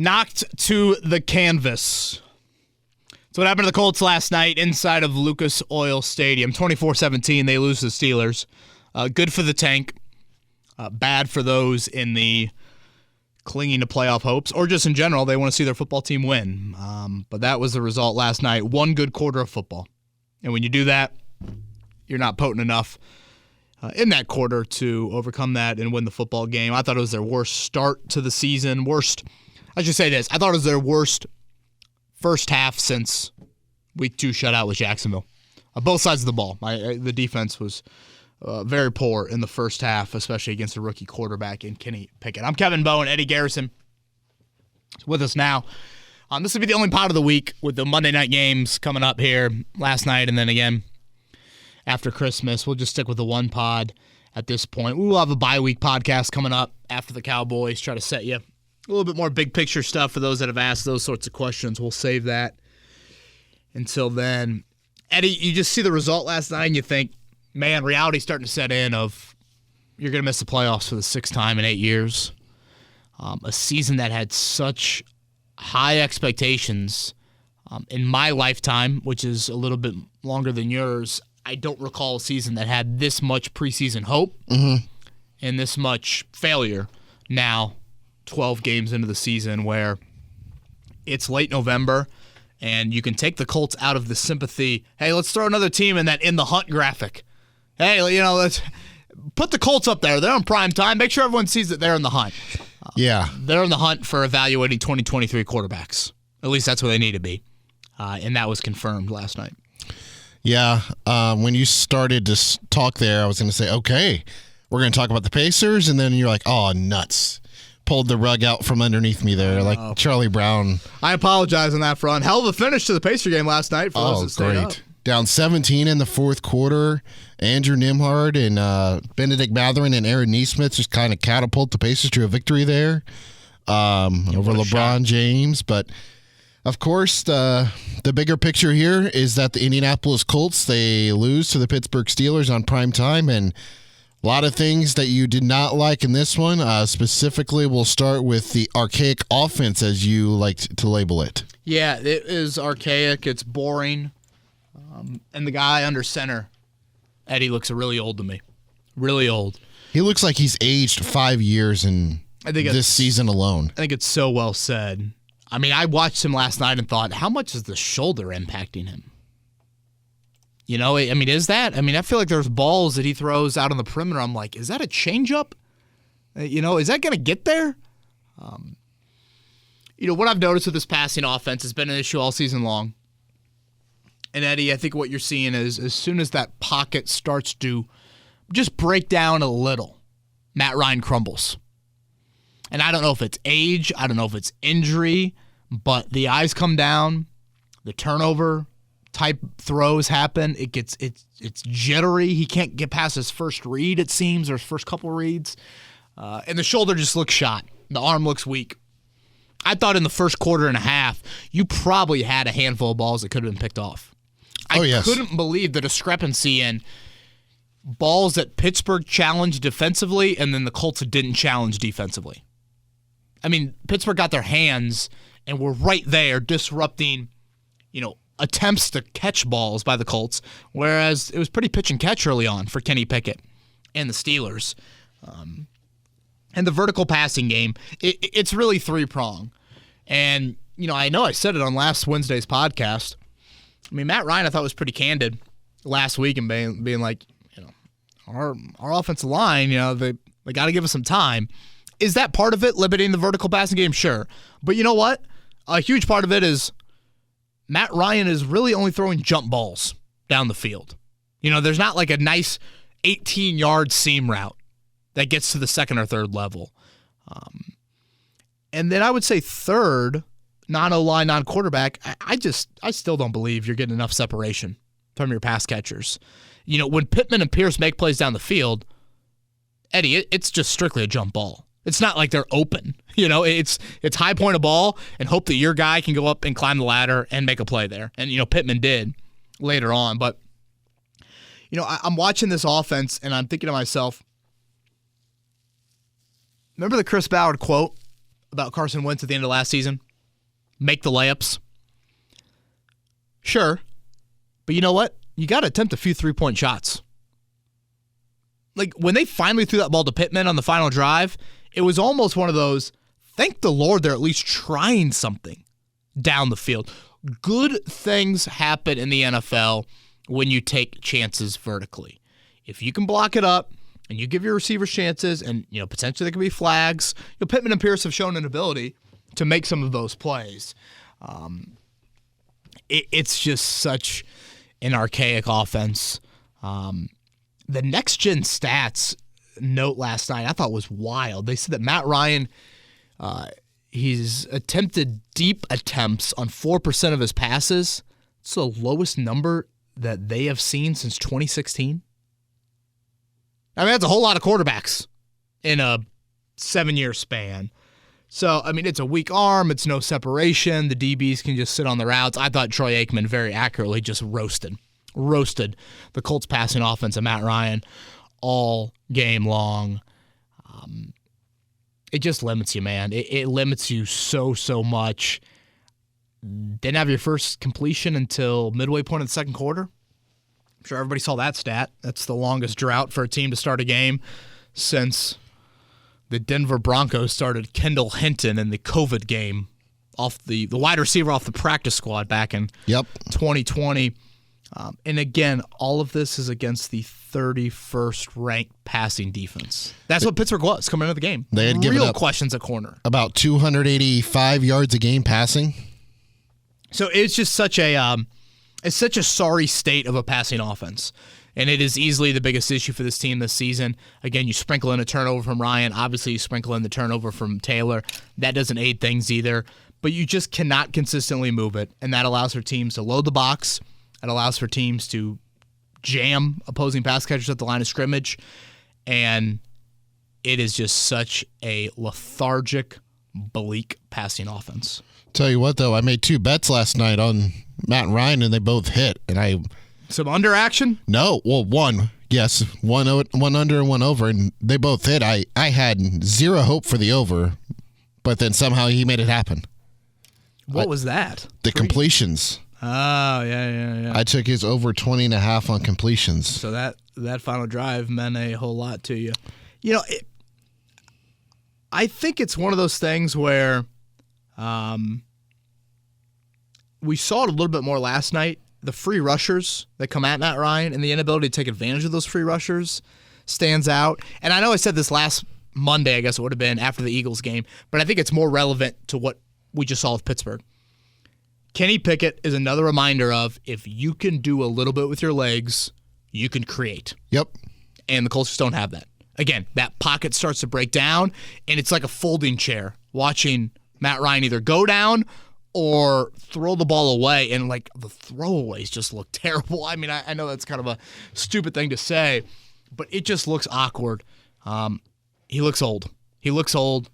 Knocked to the canvas. That's what happened to the Colts last night inside of Lucas Oil Stadium. 24-17, they lose to the Steelers. Good for the tank. Bad for those in the clinging to playoff hopes, or just in general, they want to see their football team win. But that was the result last night. One good quarter of football. And when you do that, you're not potent enough in that quarter to overcome that and win the football game. I thought it was their worst start to the season. I should say this. I thought it was their worst first half since week 2 shutout with Jacksonville. Both sides of the ball. The defense was very poor in the first half, especially against a rookie quarterback in Kenny Pickett. I'm Kevin Bowen. Eddie Garrison is with us now. This will be the only pod of the week with the Monday night games coming up here last night and then again after Christmas. We'll just stick with the one pod at this point. We will have a bye-week podcast coming up after the Cowboys, try to set you a little bit more big-picture stuff for those that have asked those sorts of questions. We'll save that until then. Eddie, you just see the result last night and you think, man, reality's starting to set in of you're going to miss the playoffs for the 6th time in 8 years. A season that had such high expectations in my lifetime, which is a little bit longer than yours. I don't recall a season that had this much preseason hope and this much failure now, 12 games into the season, where it's late November and you can take the Colts out of the sympathy. Hey, let's throw another team in that in the hunt graphic. Hey, let's put the Colts up there. They're on prime time. Make sure everyone sees that they're in the hunt. They're in the hunt for evaluating 2023 quarterbacks. At least that's where they need to be. And that was confirmed last night. Yeah. When you started to talk there, I was going to say, okay, we're going to talk about the Pacers. And then you're like, oh, nuts. Pulled the rug out from underneath me there, like Charlie Brown. I apologize on that front. Hell of a finish to the Pacer game last night for those that stayed up. Down 17 in the fourth quarter. Andrew Nimhard and Benedict Mathurin and Aaron Nesmith just kind of catapult the Pacers to a victory there over LeBron James. But, of course, the bigger picture here is that the Indianapolis Colts, they lose to the Pittsburgh Steelers on prime time, and a lot of things that you did not like in this one. Specifically, we'll start with the archaic offense, as you like to label it. Yeah, it is archaic. It's boring. And the guy under center, Eddie, looks really old to me. Really old. He looks like he's aged 5 years in this season alone. I think it's so well said. I mean, I watched him last night and thought, how much is the shoulder impacting him? Is that? I feel like there's balls that he throws out on the perimeter. I'm like, is that a changeup? Is that going to get there? What I've noticed with this passing offense has been an issue all season long. And, Eddie, I think what you're seeing is as soon as that pocket starts to just break down a little, Matt Ryan crumbles. And I don't know if it's age, I don't know if it's injury, but the eyes come down, the turnover type throws happen. It's jittery. He can't get past his first read, it seems, or his first couple reads. And the shoulder just looks shot. The arm looks weak. I thought in the first quarter and a half, you probably had a handful of balls that could have been picked off. I couldn't believe the discrepancy in balls that Pittsburgh challenged defensively and then the Colts didn't challenge defensively. Pittsburgh got their hands and were right there disrupting, attempts to catch balls by the Colts, whereas it was pretty pitch and catch early on for Kenny Pickett and the Steelers. And the vertical passing game, it's really three-prong. And, I know I said it on last Wednesday's podcast. Matt Ryan, I thought, was pretty candid last week and being like, our offensive line, they got to give us some time. Is that part of it, limiting the vertical passing game? Sure. But you know what? A huge part of it is Matt Ryan is really only throwing jump balls down the field. There's not like a nice 18-yard seam route that gets to the second or third level. And then I would say third, non-O-line, non-quarterback, I still don't believe you're getting enough separation from your pass catchers. When Pittman and Pierce make plays down the field, Eddie, it's just strictly a jump ball. It's not like they're open. It's high point a ball and hope that your guy can go up and climb the ladder and make a play there. And, Pittman did later on. But, I'm watching this offense and I'm thinking to myself, remember the Chris Ballard quote about Carson Wentz at the end of last season? Make the layups. Sure. But you know what? You got to attempt a few three-point shots. Like, when they finally threw that ball to Pittman on the final drive, it was almost one of those, thank the Lord they're at least trying something down the field. Good things happen in the NFL when you take chances vertically. If you can block it up and you give your receivers chances and, potentially there could be flags, Pittman and Pierce have shown an ability to make some of those plays. It's just such an archaic offense. The next-gen stats note last night I thought was wild. They said that Matt Ryan, he's attempted deep attempts on 4% of his passes. It's the lowest number that they have seen since 2016. I mean, that's a whole lot of quarterbacks in a 7-year span. So, I mean, it's a weak arm. It's no separation. The DBs can just sit on the routes. I thought Troy Aikman very accurately just roasted the Colts passing offense and Matt Ryan all game long. It just limits you, man. It limits you so much. Didn't have your first completion until midway point of the second quarter. I'm sure everybody saw that stat. That's the longest drought for a team to start a game since the Denver Broncos started Kendall Hinton in the COVID game off the wide receiver off the practice squad back in 2020. And again, all of this is against the 31st ranked passing defense. That's what Pittsburgh was coming into the game. They had given up questions at corner. About 285 yards a game passing. So it's just such a sorry state of a passing offense. And it is easily the biggest issue for this team this season. Again, you sprinkle in a turnover from Ryan. Obviously, you sprinkle in the turnover from Taylor. That doesn't aid things either. But you just cannot consistently move it. And that allows for teams to load the box. It allows for teams to jam opposing pass catchers at the line of scrimmage. And it is just such a lethargic, bleak passing offense. Tell you what, though, I made 2 bets last night on Matt and Ryan, and they both hit. And some under action? No. Well, one. Yes. One under and one over, and they both hit. I had zero hope for the over, but then somehow he made it happen. What was that? The completions. Oh, yeah. I took his over 20.5 on completions. So that final drive meant a whole lot to you. I think it's one of those things where we saw it a little bit more last night. The free rushers that come at Matt Ryan and the inability to take advantage of those free rushers stands out. And I know I said this last Monday, I guess it would have been after the Eagles game, but I think it's more relevant to what we just saw with Pittsburgh. Kenny Pickett is another reminder of if you can do a little bit with your legs, you can create. Yep. And the Colts just don't have that. Again, that pocket starts to break down, and it's like a folding chair watching Matt Ryan either go down or throw the ball away, and like the throwaways just look terrible. I mean, I know that's kind of a stupid thing to say, but it just looks awkward. He looks old. He looks old,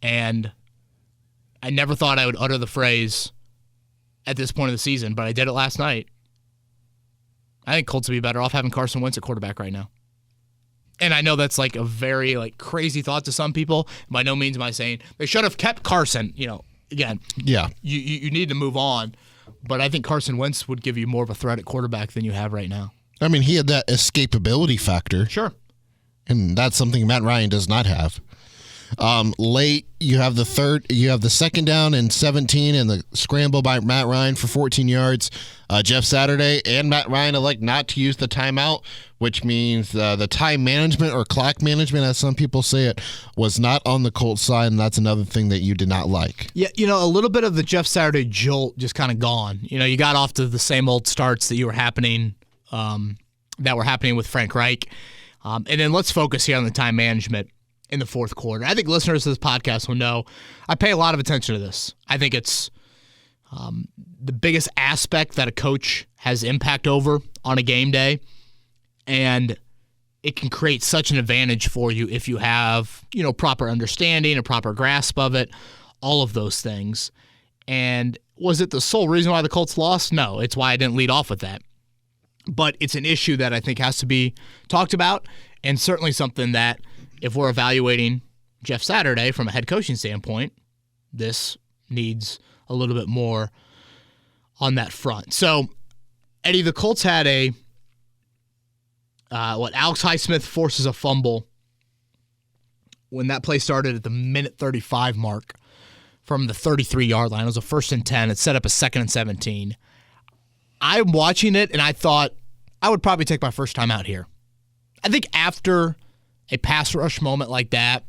and I never thought I would utter the phrase at this point of the season, but I did it last night. I think Colts would be better off having Carson Wentz at quarterback right now. And I know that's like a very crazy thought to some people. By no means am I saying they should have kept Carson. Again, yeah, you need to move on. But I think Carson Wentz would give you more of a threat at quarterback than you have right now. I mean, he had that escapability factor. Sure. And that's something Matt Ryan does not have. Late, you have the second down and 17 and the scramble by Matt Ryan for 14 yards. Jeff Saturday and Matt Ryan elect not to use the timeout, which means the time management or clock management, as some people say it, was not on the Colts side, and that's another thing that you did not like. Yeah, a little bit of the Jeff Saturday jolt just kind of gone. You got off to the same old starts that were happening with Frank Reich. And then let's focus here on the time management in the fourth quarter. I think listeners to this podcast will know I pay a lot of attention to this. I think it's the biggest aspect that a coach has impact over on a game day, and it can create such an advantage for you if you have, proper understanding, a proper grasp of it, all of those things. And was it the sole reason why the Colts lost? No, it's why I didn't lead off with that. But it's an issue that I think has to be talked about, and certainly something that if we're evaluating Jeff Saturday from a head coaching standpoint, This needs a little bit more on that front. So, Eddie, the Colts had Alex Highsmith forces a fumble when that play started at the minute 35 mark from the 33-yard line. It was a 1st and 10. It set up a 2nd and 17. I'm watching it, and I thought I would probably take my first time out here. I think after a pass rush moment like that,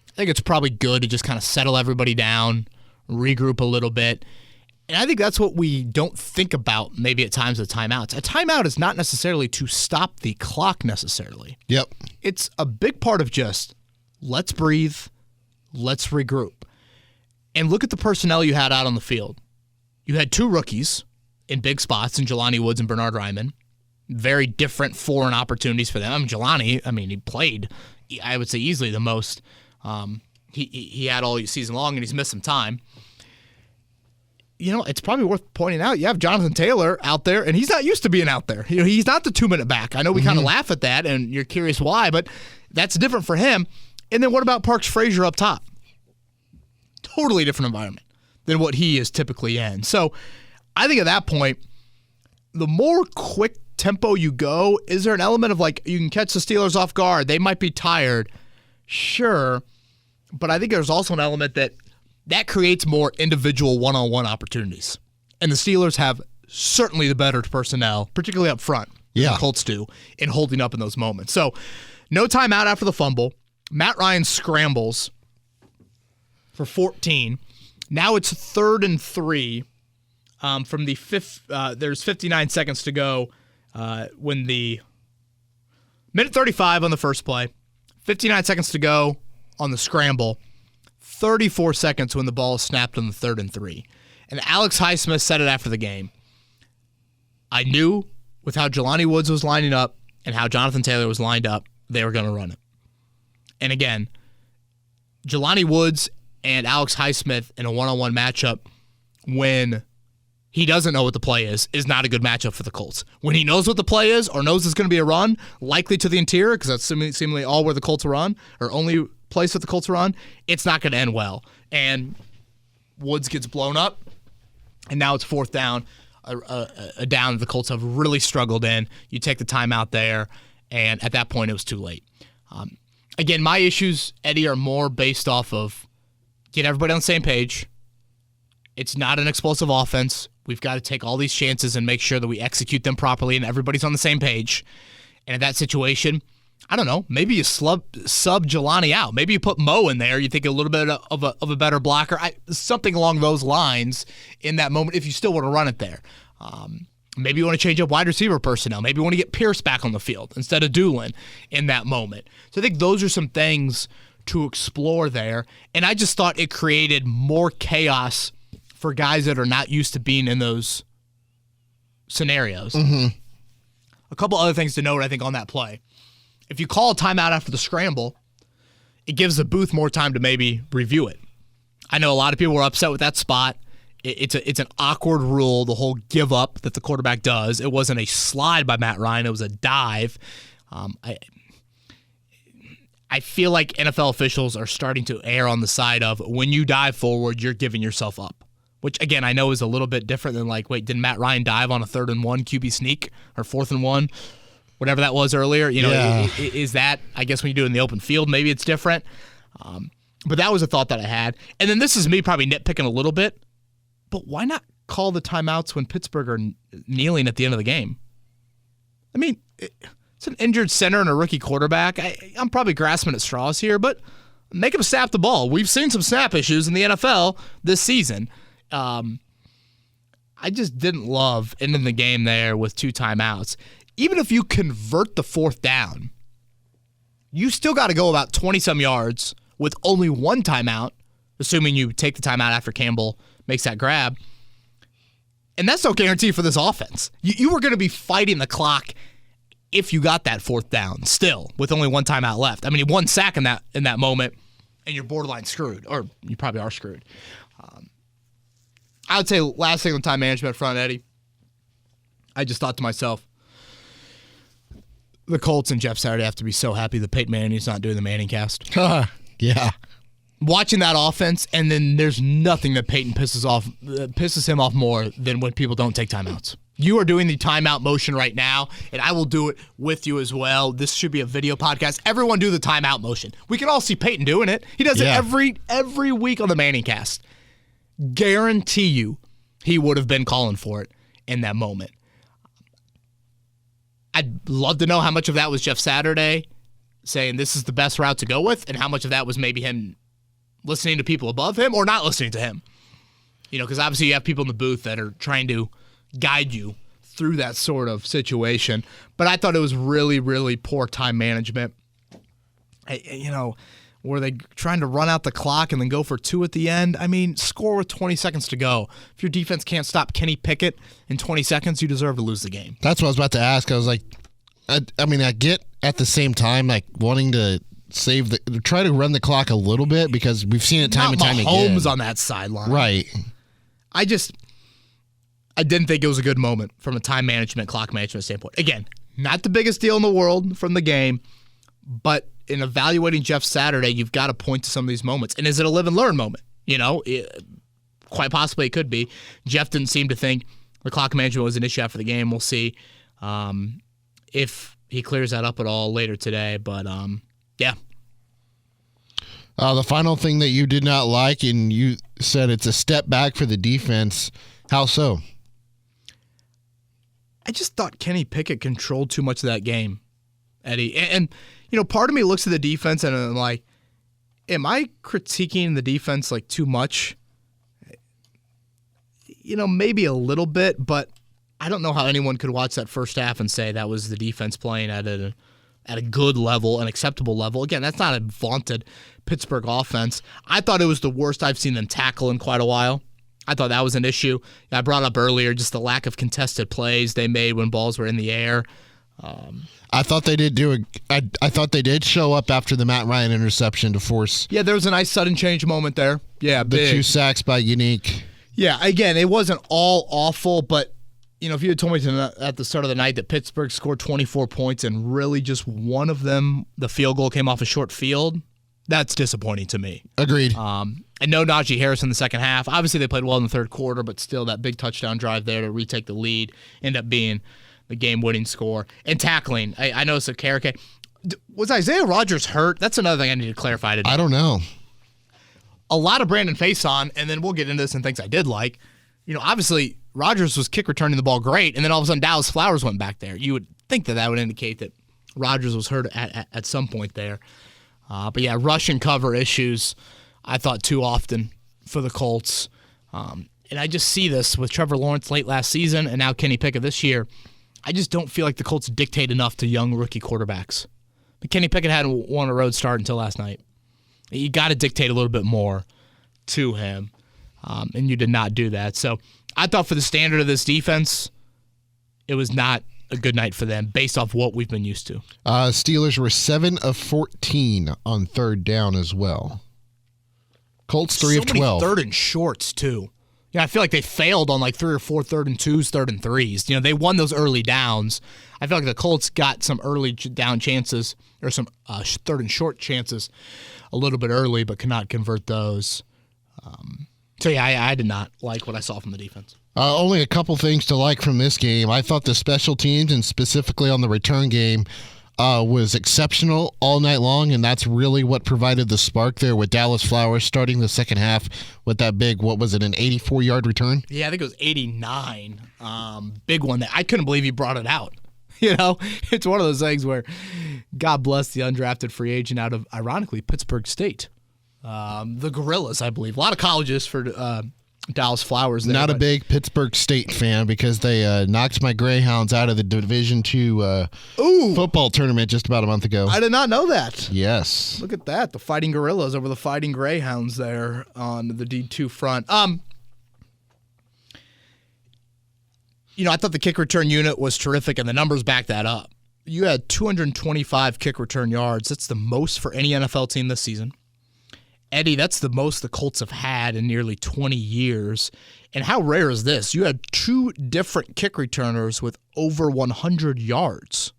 I think it's probably good to just kind of settle everybody down, regroup a little bit. And I think that's what we don't think about maybe at times with timeouts. A timeout is not necessarily to stop the clock necessarily. Yep. It's a big part of just let's breathe, let's regroup. And look at the personnel you had out on the field. You had 2 rookies in big spots in Jelani Woods and Bernard Ryman. Very different foreign opportunities for them. Jelani, he played, I would say, easily the most. He had all season long, and he's missed some time. It's probably worth pointing out, you have Jonathan Taylor out there, and he's not used to being out there. He's not the 2-minute back. I know we kind of laugh at that, and you're curious why, but that's different for him. And then what about Parks Frazier up top? Totally different environment than what he is typically in. So I think at that point, the more quick tempo you go, is there an element of you can catch the Steelers off guard? They might be tired. Sure. But I think there's also an element that creates more individual one-on-one opportunities. And the Steelers have certainly the better personnel, particularly up front, than the Colts do, in holding up in those moments. So no timeout after the fumble. Matt Ryan scrambles for 14. Now it's 3rd and 3 from the fifth. There's 59 seconds to go when the minute 35 on the first play, 59 seconds to go on the scramble, 34 seconds when the ball is snapped on the 3rd and 3. And Alex Highsmith said it after the game. I knew with how Jelani Woods was lining up and how Jonathan Taylor was lined up, they were going to run it. And again, Jelani Woods and Alex Highsmith in a one-on-one matchup when he doesn't know what the play is not a good matchup for the Colts. When he knows what the play is or knows it's going to be a run, likely to the interior, because that's seemingly all where the Colts run, or only place that the Colts run, it's not going to end well. And Woods gets blown up, and now it's 4th down, a down that the Colts have really struggled in. You take the timeout there, and at that point it was too late. Again, my issues, Eddie, are more based off of get everybody on the same page. It's not an explosive offense. We've got to take all these chances and make sure that we execute them properly and everybody's on the same page. And in that situation, I don't know, maybe you sub Jelani out. Maybe you put Mo in there. You think a little bit of a better blocker. Something along those lines in that moment if you still want to run it there. Maybe you want to change up wide receiver personnel. Maybe you want to get Pierce back on the field instead of Doolin in that moment. So I think those are some things to explore there. And I just thought it created more chaos for guys that are not used to being in those scenarios. Mm-hmm. A couple other things to note, I think, on that play. If you call a timeout after the scramble, it gives the booth more time to maybe review it. I know a lot of people were upset with that spot. It's an awkward rule, the whole give up that the quarterback does. It wasn't a slide by Matt Ryan. It was a dive. I feel like NFL officials are starting to err on the side of when you dive forward, you're giving yourself up. Which, again, I know is a little bit different than did Matt Ryan dive on a 3rd and 1 QB sneak or 4th and 1? Whatever that was earlier. Is that, I guess when you do it in the open field, maybe it's different. But that was a thought that I had. And then this is me probably nitpicking a little bit. But why not call the timeouts when Pittsburgh are kneeling at the end of the game? I mean, it's an injured center and a rookie quarterback. I'm probably grasping at straws here, but make him snap the ball. We've seen some snap issues in the NFL this season. I just didn't love ending the game there with 2 timeouts. Even if you convert the 4th down, you still got to go about 20-some yards with only 1 timeout, assuming you take the timeout after Campbell makes that grab. And that's no guarantee for this offense. You were going to be fighting the clock if you got that 4th down still with only 1 timeout left. I mean, 1 sack in that moment, and you're borderline screwed, or you probably are screwed. I would say last thing on time management front, Eddie, I just thought to myself, the Colts and Jeff Saturday have to be so happy that Peyton Manning's not doing the Manning cast. Yeah. watching that offense, and then there's nothing that Peyton pisses him off more than when people don't take timeouts. You are doing the timeout motion right now, and I will do it with you as well. This should be a video podcast. Everyone do the timeout motion. We can all see Peyton doing it. He does it every week on the Manning Cast. Guarantee you he would have been calling for it in that moment. I'd love to know how much of that was Jeff Saturday saying this is the best route to go with, and how much of that was maybe him listening to people above him or not listening to him. Because obviously you have people in the booth that are trying to guide you through that sort of situation. But I thought it was really, really poor time management. Were they trying to run out the clock and then go for 2 at the end? I mean, score with 20 seconds to go. If your defense can't stop Kenny Pickett in 20 seconds, you deserve to lose the game. That's what I was about to ask. I was like, I get at the same time, like, wanting to try to run the clock a little bit because we've seen it time and time again. Mahomes on that sideline. Right. I didn't think it was a good moment from a time management, clock management standpoint. Again, not the biggest deal in the world from the game, but in evaluating Jeff Saturday, you've got to point to some of these moments. And is it a live and learn moment? Quite possibly it could be. Jeff didn't seem to think the clock management was an issue after the game. We'll see if he clears that up at all later today. But, yeah. The final thing that you did not like, and you said it's a step back for the defense. How so? I just thought Kenny Pickett controlled too much of that game, Eddie. And part of me looks at the defense and I'm like, am I critiquing the defense like too much? Maybe a little bit, but I don't know how anyone could watch that first half and say that was the defense playing at a good level, an acceptable level. Again, that's not a vaunted Pittsburgh offense. I thought it was the worst I've seen them tackle in quite a while. I thought that was an issue. I brought up earlier just the lack of contested plays they made when balls were in the air. I thought they did I thought they did show up after the Matt Ryan interception to force. Yeah, there was a nice sudden change moment there. Yeah, the 2 sacks by Unique. Yeah, again, it wasn't all awful, but if you had told me at the start of the night that Pittsburgh scored 24 points and really just one of them, the field goal, came off a short field, that's disappointing to me. Agreed. And no Najee Harris in the second half. Obviously, they played well in the third quarter, but still that big touchdown drive there to retake the lead ended up being the game-winning score. And tackling, I noticed a Carrick. Was Isaiah Rodgers hurt? That's another thing I need to clarify today. I don't know. A lot of Brandon Faison, and then we'll get into this and things I did like. Obviously, Rodgers was kick returning the ball great, and then all of a sudden Dallas Flowers went back there. You would think that would indicate that Rodgers was hurt at some point there. But yeah, rush and cover issues, I thought, too often for the Colts. And I just see this with Trevor Lawrence late last season and now Kenny Pickett this year. I just don't feel like the Colts dictate enough to young rookie quarterbacks. But Kenny Pickett hadn't won a road start until last night. You got to dictate a little bit more to him, and you did not do that. So I thought for the standard of this defense, it was not a good night for them based off what we've been used to. Steelers were 7 of 14 on third down as well. Colts 3 of 12. Third and shorts too. Yeah, I feel like they failed on like 3 or 4 third and 2s, third and 3s. They won those early downs. I feel like the Colts got some early down chances or some third and short chances a little bit early, but cannot convert those. So yeah, I did not like what I saw from the defense. Only a couple things to like from this game. I thought the special teams, and specifically on the return game, was exceptional all night long, and that's really what provided the spark there with Dallas Flowers starting the second half with that big, what was it, an 84-yard return? Yeah, I think it was 89. Big one. That I couldn't believe he brought it out. It's one of those things where God bless the undrafted free agent out of, ironically, Pittsburgh State. The Gorillas, I believe. A lot of colleges for Dallas Flowers there. Not a big Pittsburgh State fan because they knocked my Greyhounds out of the Division II football tournament just about a month ago. I did not know that. Yes. Look at that. The Fighting Gorillas over the Fighting Greyhounds there on the D2 front. I thought the kick return unit was terrific, and the numbers back that up. You had 225 kick return yards. That's the most for any NFL team this season. Eddie, that's the most the Colts have had in nearly 20 years. And how rare is this? You had 2 different kick returners with over 100 yards.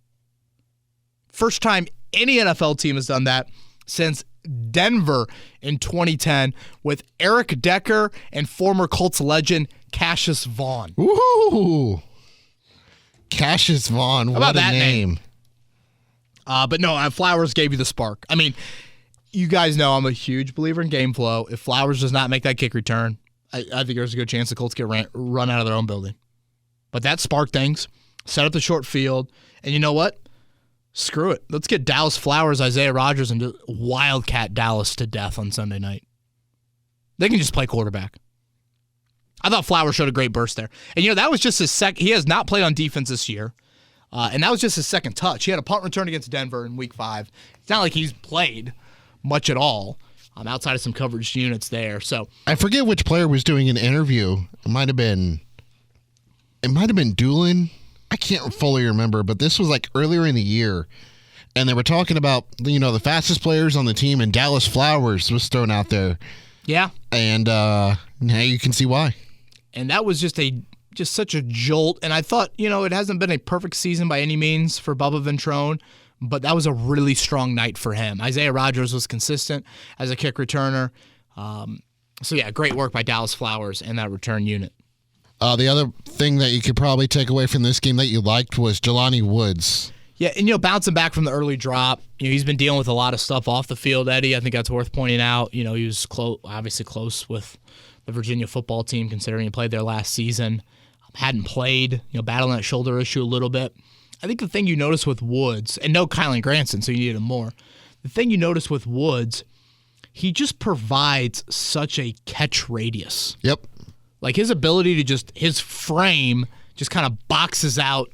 First time any NFL team has done that since Denver in 2010 with Eric Decker and former Colts legend Cassius Vaughn. Ooh. Cassius Vaughn. What a name. But no, Flowers gave you the spark. I mean, you guys know I'm a huge believer in game flow. If Flowers does not make that kick return, I think there's a good chance the Colts get run out of their own building. But that sparked things, set up the short field, and you know what? Screw it. Let's get Dallas Flowers, Isaiah Rodgers, and just wildcat Dallas to death on Sunday night. They can just play quarterback. I thought Flowers showed a great burst there. And, that was just his second. He has not played on defense this year. And that was just his second touch. He had a punt return against Denver in Week 5. It's not like he's played much at all outside of some coverage units there. So I forget which player was doing an interview. It might have been Doolin. I can't fully remember, but this was like earlier in the year. And they were talking about, the fastest players on the team, and Dallas Flowers was thrown out there. Yeah. And now you can see why. And that was just such a jolt. And I thought, it hasn't been a perfect season by any means for Bubba Ventrone, but that was a really strong night for him. Isaiah Rodgers was consistent as a kick returner. Great work by Dallas Flowers and that return unit. The other thing that you could probably take away from this game that you liked was Jelani Woods. Yeah, and bouncing back from the early drop, he's been dealing with a lot of stuff off the field, Eddie. I think that's worth pointing out. He was obviously close with the Virginia football team, considering he played there last season. Hadn't played, battling that shoulder issue a little bit. I think the thing you notice with Woods, and no Kylan Granson, so you need him more. The thing you notice with Woods, he just provides such a catch radius. Yep. Like his ability to his frame just kind of boxes out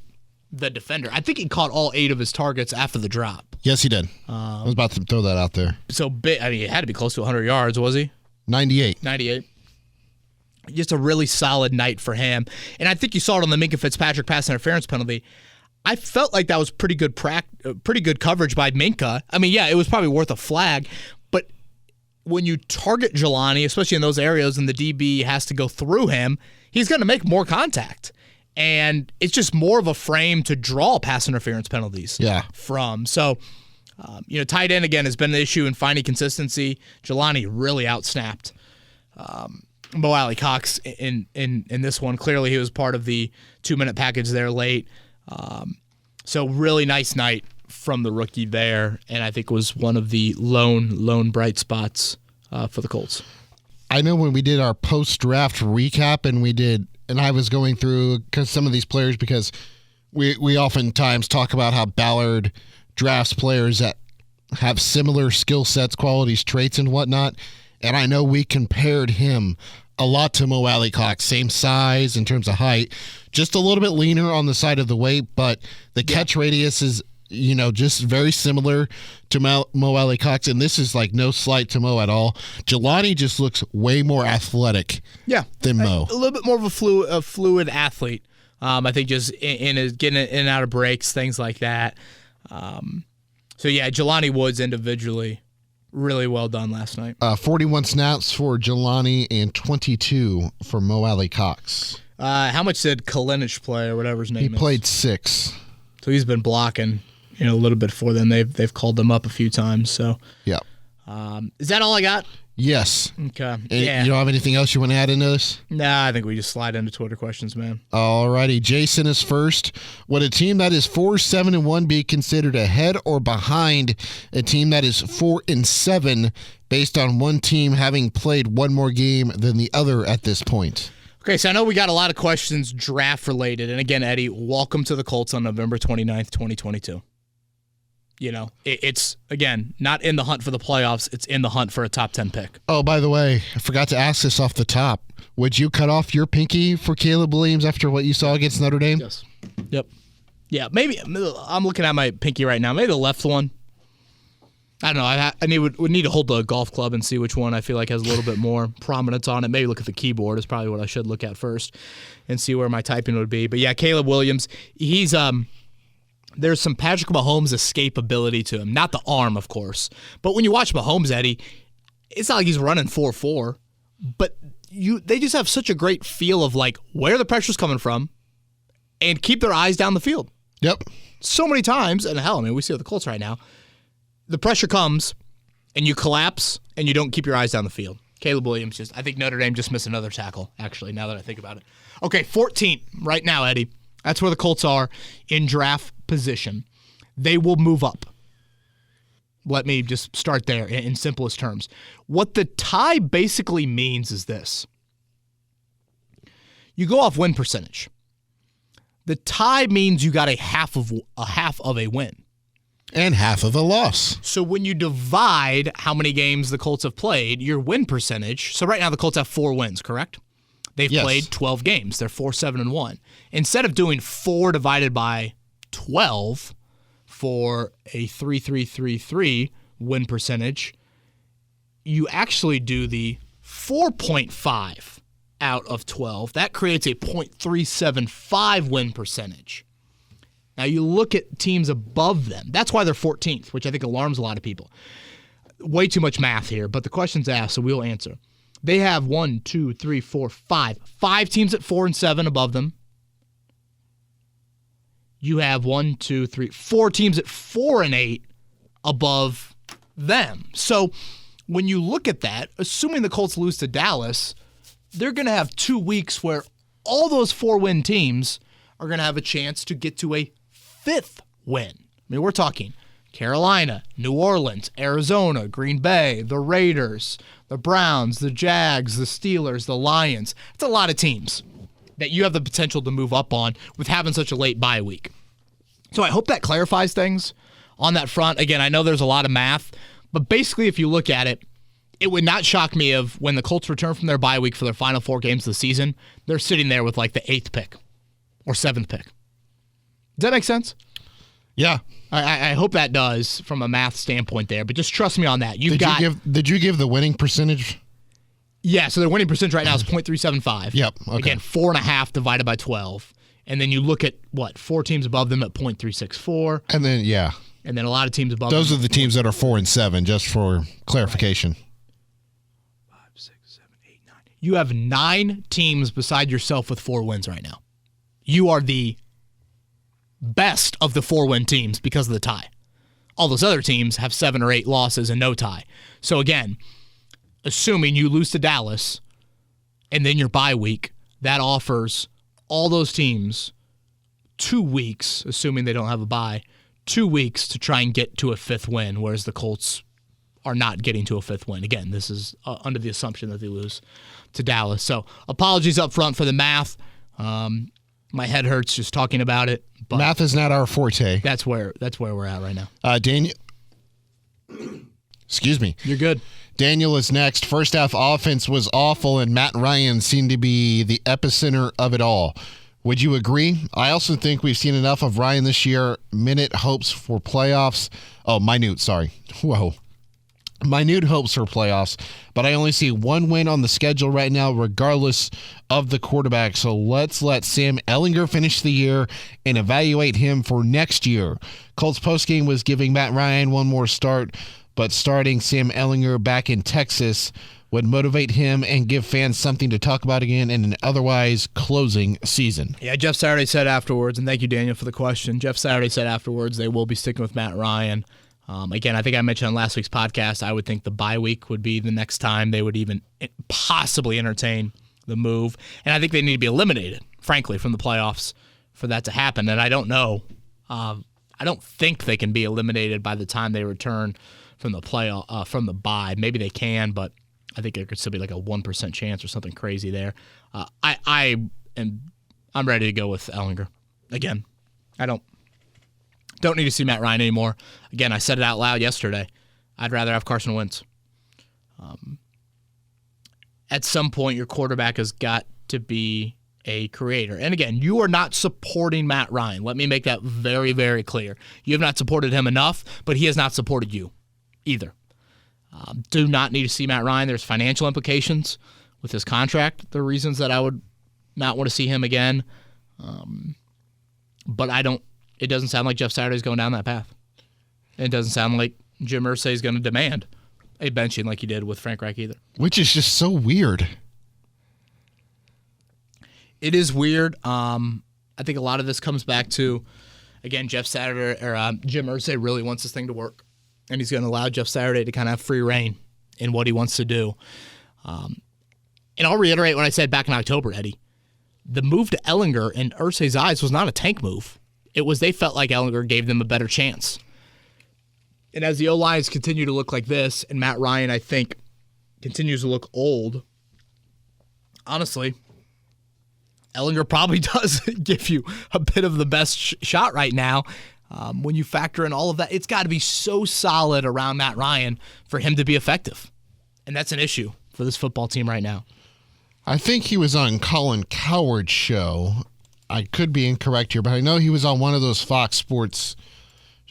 the defender. I think he caught all 8 of his targets after the drop. Yes, he did. I was about to throw that out there. So big. I mean, it had to be close to 100 yards, was he? 98. Just a really solid night for him. And I think you saw it on the Minkah Fitzpatrick pass interference penalty. I felt like that was pretty good coverage by Minkah. I mean, yeah, it was probably worth a flag, but when you target Jelani, especially in those areas, and the DB has to go through him, he's going to make more contact. And it's just more of a frame to draw pass interference penalties from. So, tight end, again, has been an issue in finding consistency. Jelani really outsnapped Mo Alley Cox in this one. Clearly, he was part of the 2-minute package there late. So really nice night from the rookie there, and I think was one of the lone bright spots for the Colts. I know when we did our post-draft recap, and I was going through some of these players because we oftentimes talk about how Ballard drafts players that have similar skill sets, qualities, traits, and whatnot, and I know we compared him a lot to Mo Alley Cox, same size in terms of height, just a little bit leaner on the side of the weight, but the catch radius is, just very similar to Mo Alley Cox, and this is like no slight to Mo at all. Jelani just looks way more athletic than Mo. A little bit more of a fluid athlete. I think just in getting in and out of breaks, things like that. Jelani Woods individually, really well done last night. 41 snaps for Jelani and 22 for Mo Alley Cox. How much did Kalinich play, or whatever his name is? He played 6. So he's been blocking, a little bit for them. They've called them up a few times. So yeah. Is that all I got? Yes. Okay. And you don't have anything else you want to add into this? Nah, I think we just slide into Twitter questions, man. All righty. Jason is first. Would a team that is 4-7-1 be considered ahead or behind a team that is 4-7 based on one team having played one more game than the other at this point? Okay, so I know we got a lot of questions draft related. And again, Eddie, welcome to the Colts on November 29th, 2022. It's, again, not in the hunt for the playoffs. It's in the hunt for a top 10 pick. Oh, by the way, I forgot to ask this off the top. Would you cut off your pinky for Caleb Williams after what you saw against Notre Dame? Yes. Yep. Yeah, maybe. I'm looking at my pinky right now. Maybe the left one. I don't know. I would need to hold the golf club and see which one I feel like has a little bit more prominence on it. Maybe look at the keyboard is probably what I should look at first and see where my typing would be. But yeah, Caleb Williams, he's there's some Patrick Mahomes escapability to him. Not the arm, of course. But when you watch Mahomes, Eddie, it's not like he's running 4.4. But they just have such a great feel of like where the pressure's coming from and keep their eyes down the field. Yep. So many times, and hell, I mean, we see with the Colts right now, the pressure comes and you collapse and you don't keep your eyes down the field. Caleb Williams I think Notre Dame just missed another tackle, actually, now that I think about it. Okay, 14 right now, Eddie. That's where the Colts are in draft position. They will move up. Let me just start there in simplest terms. What the tie basically means is this. You go off win percentage. The tie means you got a half of a win. And half of a loss. So when you divide how many games the Colts have played, your win percentage, so right now the Colts have 4 wins, correct? They've played 12 games. They're 4-7-1. Instead of doing 4 divided by 12 for a 3-3-3-3 win percentage, you actually do the 4.5 out of 12. That creates a .375 win percentage. Now, you look at teams above them. That's why they're 14th, which I think alarms a lot of people. Way too much math here, but the question's asked, so we'll answer. They have 1, 2, 3, 4, 5. 5 teams at 4 and 7 above them. You have 1, 2, 3, 4 teams at 4 and 8 above them. So when you look at that, assuming the Colts lose to Dallas, they're going to have 2 weeks where all those 4-win teams are going to have a chance to get to a 5th win. I mean, we're talking Carolina, New Orleans, Arizona, Green Bay, the Raiders, the Browns, the Jags, the Steelers, the Lions. It's a lot of teams that you have the potential to move up on with having such a late bye week. So I hope that clarifies things on that front. Again, I know there's a lot of math, but basically if you look at it, it would not shock me if when the Colts return from their bye week for their final 4 games of the season, they're sitting there with like the 8th pick or 7th pick. Does that make sense? Yeah. I hope that does from a math standpoint there, but just trust me on that. Did you give the winning percentage? Yeah, so their winning percentage right now is .375. Yep. Okay. Again, 4.5 divided by 12. And then you look at, 4 teams above them at .364. And then, yeah. And then a lot of teams above Those them. are the teams that are 4 and 7, just for clarification. Right. 5, 6, 7, 8, 9. You have 9 teams beside yourself with 4 wins right now. You are the best of the 4-win teams because of the tie. All those other teams have 7 or 8 losses and no tie. So again, assuming you lose to Dallas and then your bye week, that offers all those teams 2 weeks, assuming they don't have a bye, 2 weeks to try and get to a 5th win, whereas the Colts are not getting to a 5th win. Again, this is under the assumption that they lose to Dallas. So apologies up front for the math. My head hurts just talking about it. But math is not our forte. That's where we're at right now. Daniel, excuse me. You're good. Daniel is next. First half offense was awful, and Matt Ryan seemed to be the epicenter of it all. Would you agree? I also think we've seen enough of Ryan this year. Minute hopes for playoffs. Oh, minute, sorry. Whoa. Minute hopes for playoffs, but I only see 1 win on the schedule right now, regardless of the quarterback. So let's let Sam Ehlinger finish the year and evaluate him for next year. Colts postgame was giving Matt Ryan 1 more start, but starting Sam Ehlinger back in Texas would motivate him and give fans something to talk about again in an otherwise closing season. Yeah, Jeff Saturday said afterwards, and thank you, Daniel, for the question. Jeff Saturday said afterwards they will be sticking with Matt Ryan. Again, I think I mentioned on last week's podcast, I would think the bye week would be the next time they would even possibly entertain the move. And I think they need to be eliminated, frankly, from the playoffs for that to happen. And I don't know. I don't think they can be eliminated by the time they return from the from the bye. Maybe they can, but I think there could still be like a 1% chance or something crazy there. I'm ready to go with Ehlinger. Again, I don't need to see Matt Ryan anymore. Again, I said it out loud yesterday. I'd rather have Carson Wentz. At some point, your quarterback has got to be a creator. And again, you are not supporting Matt Ryan. Let me make that very, very clear. You have not supported him enough, but he has not supported you either. Do not need to see Matt Ryan. There's financial implications with his contract. There are reasons that I would not want to see him again. But it doesn't sound like Jeff Saturday's going down that path. It doesn't sound like Jim Irsay is going to demand a benching like he did with Frank Reich either. Which is just so weird. It is weird. I think a lot of this comes back to, again, Jeff Saturday or Jim Irsay really wants this thing to work. and he's going to allow Jeff Saturday to kind of have free reign in what he wants to do. And I'll reiterate what I said back in October, Eddie. The move to Ellinger and Irsay's eyes was not a tank move. It was they felt like Ellinger gave them a better chance. And as the O-lines continue to look like this, and Matt Ryan, I think, continues to look old, honestly, Ellinger probably does give you a bit of the best shot right now. When you factor in all of that, it's got to be so solid around Matt Ryan for him to be effective. And that's an issue for this football team right now. I think he was on Colin Cowherd's show. I could be incorrect here, but I know he was on one of those Fox Sports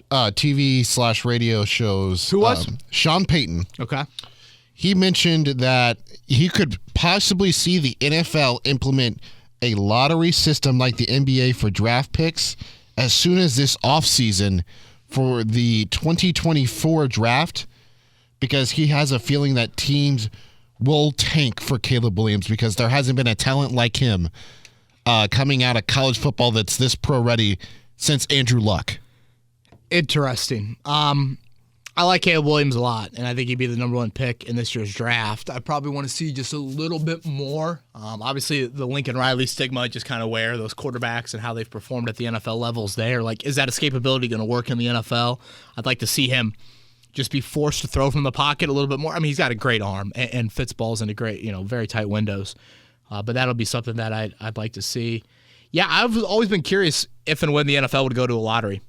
TV/radio shows. Who was? Sean Payton. Okay. He mentioned that he could possibly see the NFL implement a lottery system like the NBA for draft picks as soon as this offseason for the 2024 draft, because he has a feeling that teams will tank for Caleb Williams because there hasn't been a talent like him coming out of college football that's this pro-ready since Andrew Luck. Interesting. I like Caleb Williams a lot, and I think he'd be the number one pick in this year's draft. I probably want to see just a little bit more. Obviously, the Lincoln Riley stigma, just kind of where those quarterbacks and how they've performed at the NFL levels there. Like, is that escapability going to work in the NFL? I'd like to see him just be forced to throw from the pocket a little bit more. I mean, he's got a great arm and fits balls into great, very tight windows. But that'll be something that I'd like to see. Yeah, I've always been curious if and when the NFL would go to a lottery,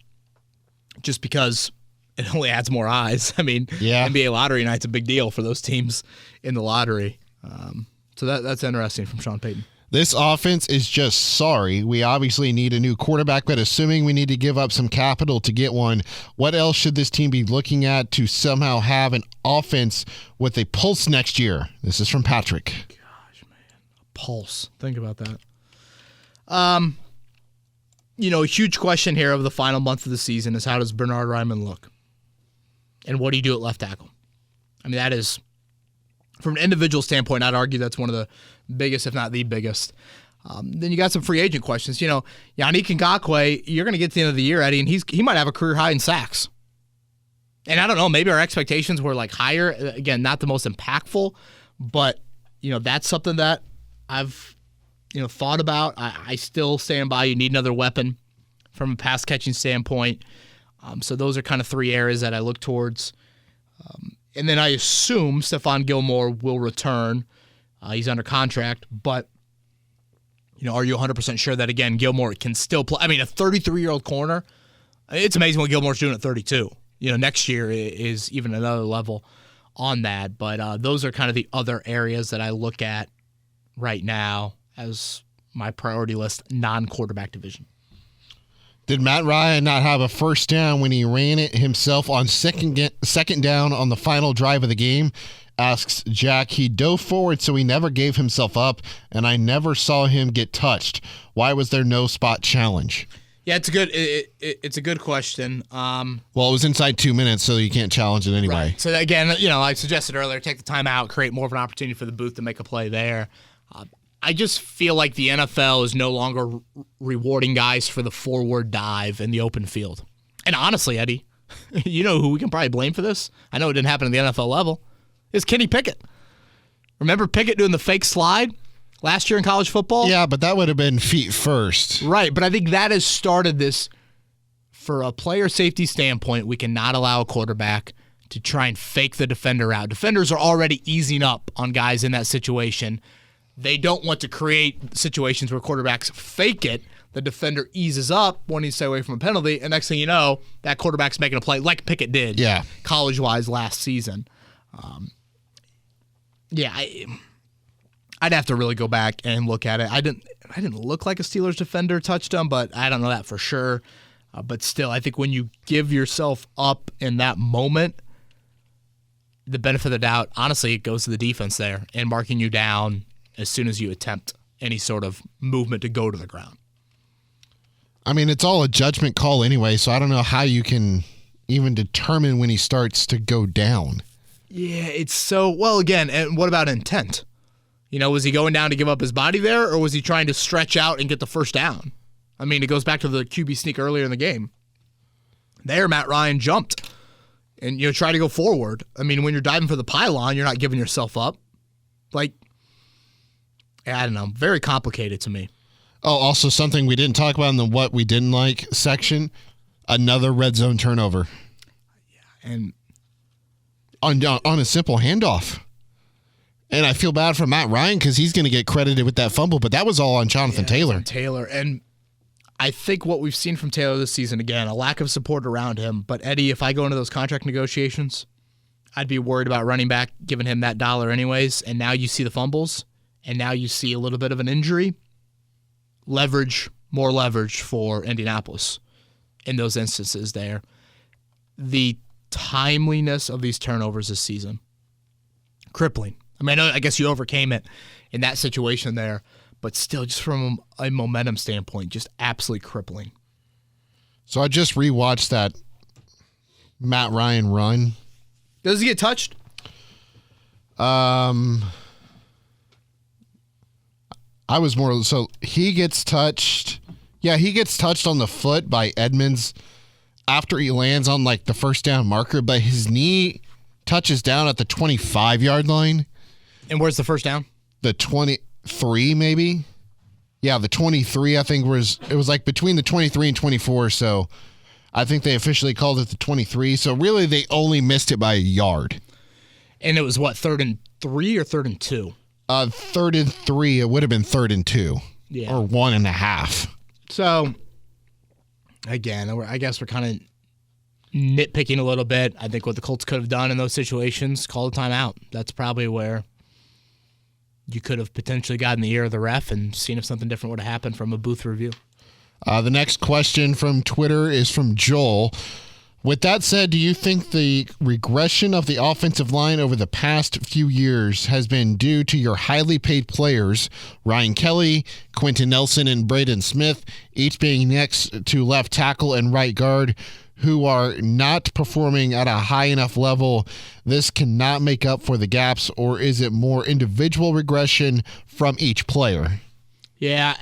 just because it only adds more eyes. I mean, NBA lottery night's a big deal for those teams in the lottery. So that's interesting from Sean Payton. This offense is just sorry. We obviously need a new quarterback, but assuming we need to give up some capital to get one, what else should this team be looking at to somehow have an offense with a pulse next year? This is from Patrick. Gosh, man. A pulse. Think about that. A huge question here of the final month of the season is how does Bernhard Raimann look? And what do you do at left tackle? I mean, that is, from an individual standpoint, I'd argue that's one of the biggest, if not the biggest. Then you got some free agent questions. Yannick Ngakoue, you're going to get to the end of the year, Eddie, and he might have a career high in sacks. And I don't know, maybe our expectations were like higher. Again, not the most impactful, but that's something that I've thought about. I still stand by. You need another weapon from a pass catching standpoint. So those are kind of three areas that I look towards. And then I assume Stephon Gilmore will return. He's under contract, but are you 100% sure that, again, Gilmore can still play? I mean, a 33-year-old corner, it's amazing what Gilmore's doing at 32. Next year is even another level on that. But those are kind of the other areas that I look at right now as my priority list, non-quarterback division. Did Matt Ryan not have a first down when he ran it himself on second down on the final drive of the game? Asks Jack. He dove forward, so he never gave himself up, and I never saw him get touched. Why was there no spot challenge? Yeah, it's a good question. Well, it was inside 2 minutes, so you can't challenge it anyway. Right. So again, I suggested earlier, take the time out, create more of an opportunity for the booth to make a play there. I just feel like the NFL is no longer rewarding guys for the forward dive in the open field. And honestly, Eddie, you know who we can probably blame for this? I know it didn't happen at the NFL level. It's Kenny Pickett. Remember Pickett doing the fake slide last year in college football? Yeah, but that would have been feet first. Right, but I think that has started this. For a player safety standpoint, we cannot allow a quarterback to try and fake the defender out. Defenders are already easing up on guys in that situation. They don't want to create situations where quarterbacks fake it. The defender eases up when he's away from a penalty, and next thing you know, that quarterback's making a play like Pickett did college-wise last season. I'd have to really go back and look at it. I didn't look like a Steelers defender touched him, but I don't know that for sure. But still, I think when you give yourself up in that moment, the benefit of the doubt, honestly, it goes to the defense there and marking you down as soon as you attempt any sort of movement to go to the ground. I mean, it's all a judgment call anyway, so I don't know how you can even determine when he starts to go down. Yeah, it's so, well, again, and what about intent? Was he going down to give up his body there, or was he trying to stretch out and get the first down? I mean, it goes back to the QB sneak earlier in the game. There, Matt Ryan jumped and try to go forward. I mean, when you're diving for the pylon, you're not giving yourself up. Like, I don't know, very complicated to me. Oh, also something we didn't talk about in the what we didn't like section, another red zone turnover. Yeah, and on a simple handoff. And I feel bad for Matt Ryan because he's going to get credited with that fumble, but that was all on Jonathan Taylor. And I think what we've seen from Taylor this season, again, a lack of support around him. But, Eddie, if I go into those contract negotiations, I'd be worried about running back giving him that dollar anyways. And now you see the fumbles, and now you see a little bit of an injury. More leverage for Indianapolis in those instances there. The timeliness of these turnovers this season, crippling. I mean, I guess you overcame it in that situation there, but still, just from a momentum standpoint, just absolutely crippling. So I just rewatched that Matt Ryan run. Does he get touched? I was more so he gets touched. Yeah, he gets touched on the foot by Edmonds after he lands on like the first down marker, but his knee touches down at the 25-yard line. And where's the first down? The 23, maybe. Yeah, the 23, I think it was like between the 23 and 24, so I think they officially called it the 23. So really they only missed it by a yard. And it was what, 3rd and 3 or 3rd and 2? 3rd and 3, it would have been 3rd and 2. Yeah. Or 1.5. So, again, I guess we're kind of nitpicking a little bit. I think what the Colts could have done in those situations, call a timeout. That's probably where you could have potentially gotten the ear of the ref and seen if something different would have happened from a booth review. The next question from Twitter is from Joel. With that said, do you think the regression of the offensive line over the past few years has been due to your highly paid players, Ryan Kelly, Quentin Nelson, and Braden Smith, each being next to left tackle and right guard, who are not performing at a high enough level? This cannot make up for the gaps, or is it more individual regression from each player? Yeah,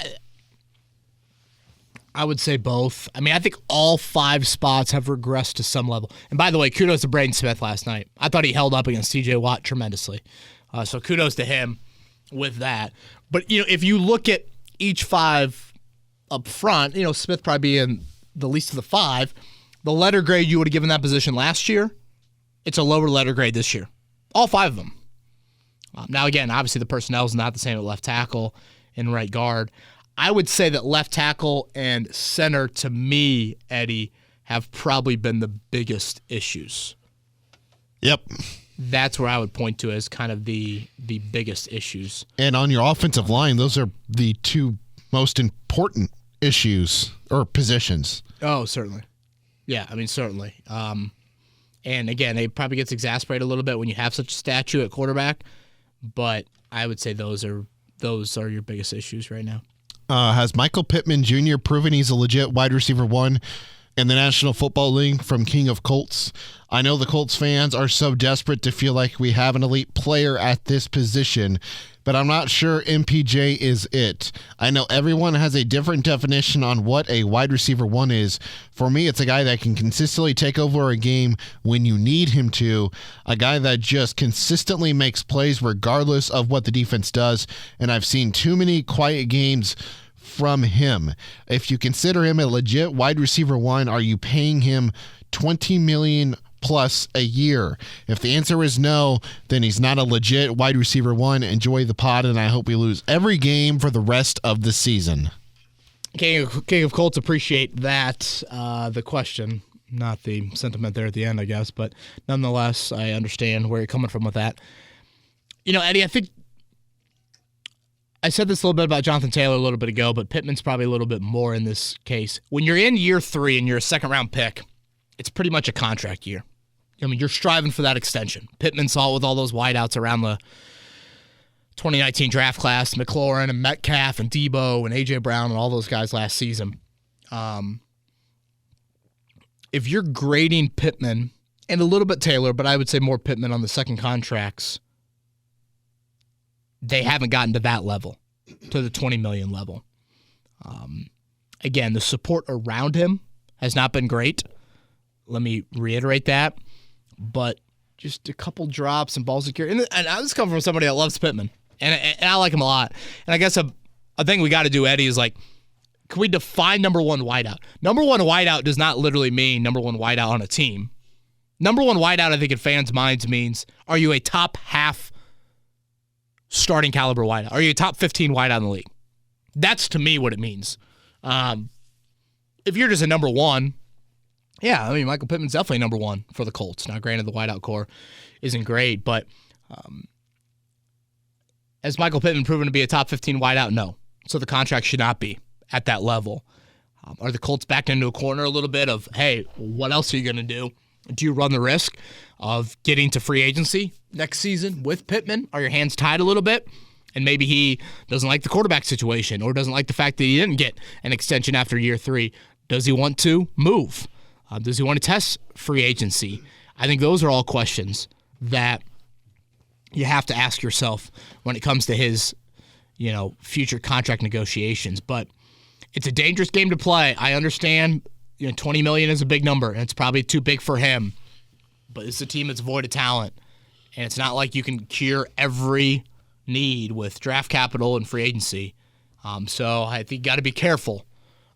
I would say both. I mean, I think all 5 spots have regressed to some level. And by the way, kudos to Braden Smith last night. I thought he held up against TJ Watt tremendously. So kudos to him with that. But, if you look at each 5 up front, Smith probably being the least of the 5, the letter grade you would have given that position last year, it's a lower letter grade this year. All 5 of them. Now, again, obviously the personnel is not the same at left tackle and right guard. I would say that left tackle and center, to me, Eddie, have probably been the biggest issues. Yep. That's where I would point to as kind of the biggest issues. And on your offensive line, those are the 2 most important issues or positions. Oh, certainly. Yeah, I mean, certainly. And again, it probably gets exasperated a little bit when you have such a statue at quarterback, but I would say those are your biggest issues right now. Has Michael Pittman Jr. proven he's a legit wide receiver 1 in the National Football League from King of Colts? I know the Colts fans are so desperate to feel like we have an elite player at this position, but I'm not sure MPJ is it. I know everyone has a different definition on what a wide receiver 1 is. For me, it's a guy that can consistently take over a game when you need him to, a guy that just consistently makes plays regardless of what the defense does, and I've seen too many quiet games from him. If you consider him a legit wide receiver 1, are you paying him $20 million plus a year? If the answer is no, then he's not a legit wide receiver 1. Enjoy the pod, and I hope we lose every game for the rest of the season. King of Colts, appreciate that, the question, not the sentiment there at the end, I guess, but nonetheless, I understand where you're coming from with that. Eddie, I think I said this a little bit about Jonathan Taylor a little bit ago, but Pittman's probably a little bit more in this case. When you're in year 3 and you're a second-round pick, it's pretty much a contract year. I mean, you're striving for that extension. Pittman saw it with all those wideouts around the 2019 draft class, McLaurin and Metcalf and Debo and A.J. Brown and all those guys last season. If you're grading Pittman, and a little bit Taylor, but I would say more Pittman on the second contracts, they haven't gotten to that level, to the $20 million level. Again, the support around him has not been great. Let me reiterate that. but just a couple drops and ball security. And I was coming from somebody that loves Pittman, and I like him a lot. And I guess a thing we got to do, Eddie, is like, can we define number one wideout? Number one wideout does not literally mean number one wideout on a team. Number one wideout, I think, in fans' minds means, are you a top half starting caliber wideout? Are you a top 15 wideout in the league? That's, to me, what it means. If you're just a number one, yeah, I mean, Michael Pittman's definitely number one for the Colts. Now, granted, the wideout core isn't great, but has Michael Pittman proven to be a top 15 wideout? No. So the contract should not be at that level. Are the Colts backed into a corner a little bit of, hey, what else are you going to do? Do you run the risk of getting to free agency next season with Pittman? Are your hands tied a little bit? And maybe he doesn't like the quarterback situation or doesn't like the fact that he didn't get an extension after year 3. Does he want to move? Does he want to test free agency? I think those are all questions that you have to ask yourself when it comes to his, future contract negotiations. But it's a dangerous game to play. I understand, $20 million is a big number, and it's probably too big for him. But it's a team that's void of talent, and it's not like you can cure every need with draft capital and free agency. So I think you got to be careful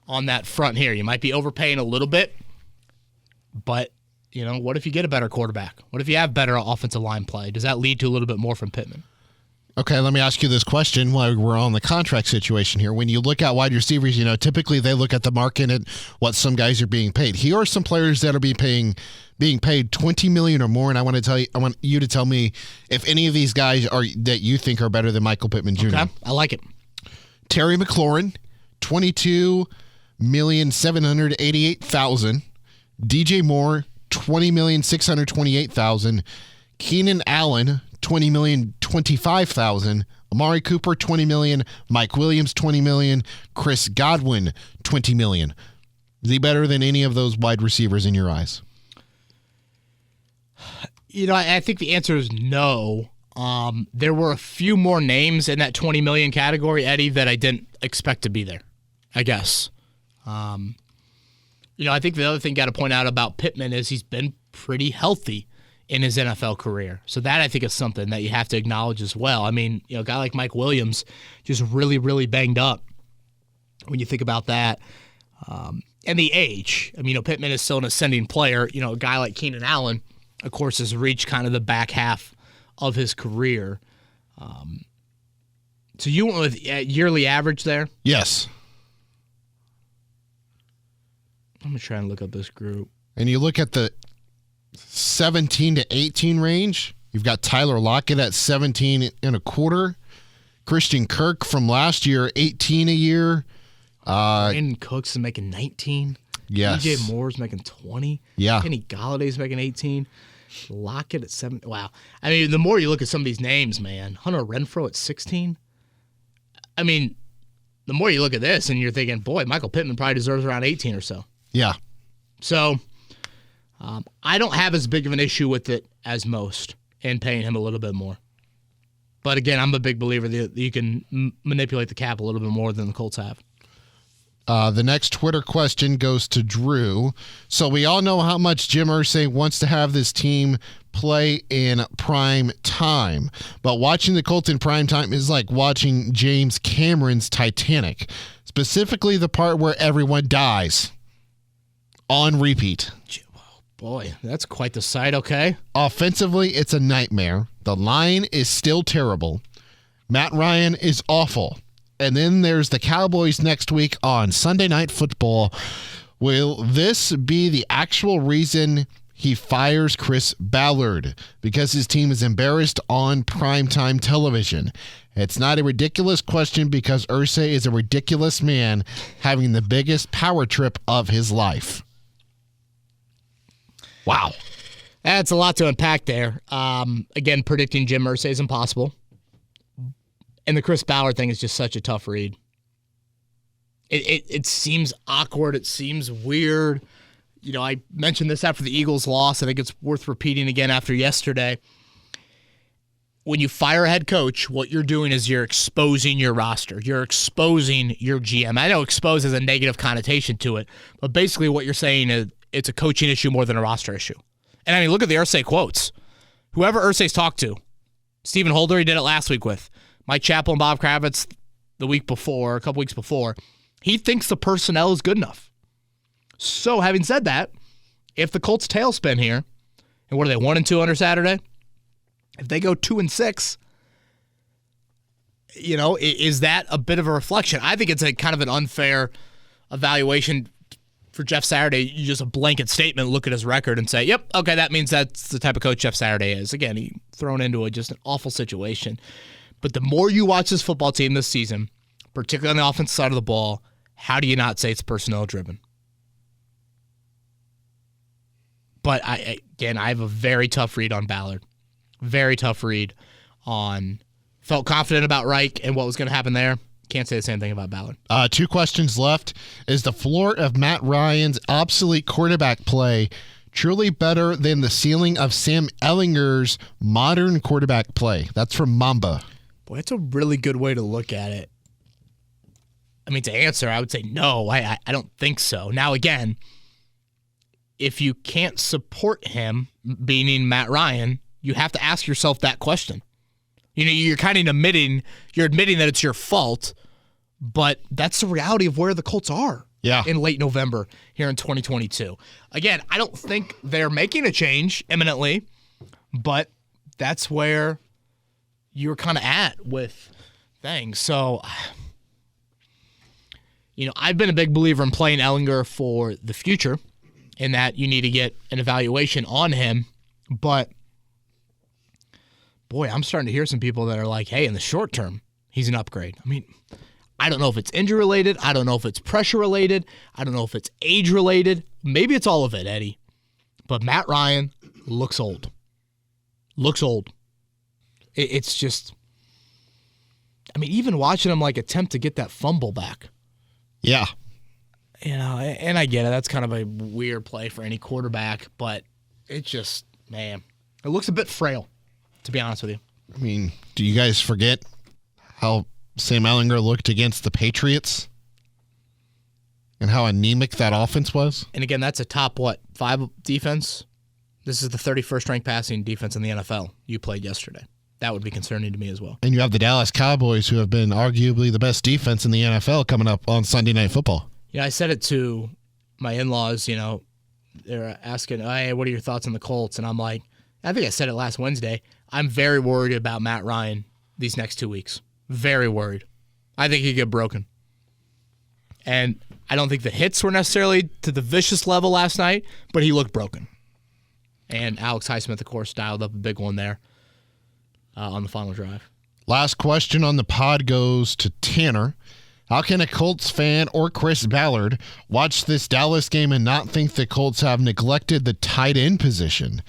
on that front here. You might be overpaying a little bit, but what if you get a better quarterback? What if you have better offensive line play? Does that lead to a little bit more from Pittman? Okay, let me ask you this question while we're on the contract situation here. When you look at wide receivers, typically they look at the market and what some guys are being paid. Here are some players that are being paid $20 million or more, and I want you to tell me if any of these guys are that you think are better than Michael Pittman Jr. Okay, I like it. Terry McLaurin, $22,788,000. DJ Moore, $20,628,000. Keenan Allen, $20,025,000. Amari Cooper, $20 million. Mike Williams, $20 million. Chris Godwin, $20 million. Is he better than any of those wide receivers in your eyes? I think the answer is no. There were a few more names in that $20 million category, Eddie, that I didn't expect to be there, I guess. I think the other thing got to point out about Pittman is he's been pretty healthy in his NFL career. So that, I think, is something that you have to acknowledge as well. I mean, a guy like Mike Williams just really, really banged up when you think about that. And the age. I mean, Pittman is still an ascending player. A guy like Keenan Allen, of course, has reached kind of the back half of his career. So you went with yearly average there? Yes. I'm going to try and look up this group. And you look at the 17 to 18 range. You've got Tyler Lockett at 17 and a quarter. Christian Kirk from last year, 18 a year. Brandon Cooks is making 19. Yes. DJ Moore's making 20. Yeah. Kenny Galladay's making 18. Lockett at 7. Wow. I mean, the more you look at some of these names, man. Hunter Renfrow at 16. I mean, the more you look at this and you're thinking, boy, Michael Pittman probably deserves around 18 or so. Yeah. So I don't have as big of an issue with it as most in paying him a little bit more. But again, I'm a big believer that you can manipulate the cap a little bit more than the Colts have. The next Twitter question goes to Drew. So we all know how much Jim Irsay wants to have this team play in prime time. But watching the Colts in prime time is like watching James Cameron's Titanic. Specifically the part where everyone dies. On repeat. Oh, boy, that's quite the sight, okay? Offensively, it's a nightmare. The line is still terrible. Matt Ryan is awful. And then there's the Cowboys next week on Sunday Night Football. Will this be the actual reason he fires Chris Ballard? Because his team is embarrassed on primetime television. It's not a ridiculous question because Irsay is a ridiculous man having the biggest power trip of his life. Wow. That's a lot to unpack there. Again, predicting Jim Irsay is impossible. And the Chris Ballard thing is just such a tough read. It seems awkward. It seems weird. I mentioned this after the Eagles loss. I think it's worth repeating again after yesterday. When you fire a head coach, what you're doing is you're exposing your roster. You're exposing your GM. I know expose has a negative connotation to it, but basically what you're saying is it's a coaching issue more than a roster issue. And I mean, look at the Irsay quotes. Whoever Irsay's talked to, Stephen Holder, he did it last week with, Mike Chappell and Bob Kravitz the week before, a couple weeks before, he thinks the personnel is good enough. So having said that, if the Colts tailspin here, and what are they, 1-2 under Saturday? If they go 2-6, is that a bit of a reflection? I think it's a kind of an unfair evaluation for Jeff Saturday. You just a blanket statement, look at his record and say, yep, okay, that means that's the type of coach Jeff Saturday is. Again, he thrown into just an awful situation. But the more you watch this football team this season, particularly on the offensive side of the ball, how do you not say it's personnel driven? But I have a very tough read on Ballard. Very tough read on. Felt confident about Reich and what was going to happen there. Can't say the same thing about Ballard. 2 questions left. Is the floor of Matt Ryan's obsolete quarterback play truly better than the ceiling of Sam Ehlinger's modern quarterback play? That's from Mamba. Boy, that's a really good way to look at it. I mean, to answer, I would say no. I don't think so. Now, again, if you can't support him, meaning Matt Ryan, you have to ask yourself that question. You're kind of admitting that it's your fault, but that's the reality of where the Colts are in late November here in 2022. Again, I don't think they're making a change imminently, but that's where you're kind of at with things. So, I've been a big believer in playing Ehlinger for the future, in that you need to get an evaluation on him, but boy, I'm starting to hear some people that are like, hey, in the short term, he's an upgrade. I mean, I don't know if it's injury-related. I don't know if it's pressure-related. I don't know if it's age-related. Maybe it's all of it, Eddie. But Matt Ryan looks old. It's just, I mean, even watching him attempt to get that fumble back. Yeah. And I get it. That's kind of a weird play for any quarterback, but it just, man, it looks a bit frail, to be honest with you. I mean, do you guys forget how Sam Ehlinger looked against the Patriots and how anemic that offense was? And again, that's a top, 5 defense? This is the 31st ranked passing defense in the NFL you played yesterday. That would be concerning to me as well. And you have the Dallas Cowboys, who have been arguably the best defense in the NFL, coming up on Sunday Night Football. I said it to my in-laws, they're asking, hey, what are your thoughts on the Colts? And I'm like, I think I said it last Wednesday, I'm very worried about Matt Ryan these next 2 weeks. Very worried. I think he could get broken. And I don't think the hits were necessarily to the vicious level last night, but he looked broken. And Alex Highsmith, of course, dialed up a big one there on the final drive. Last question on the pod goes to Tanner. How can a Colts fan or Chris Ballard watch this Dallas game and not think the Colts have neglected the tight end position?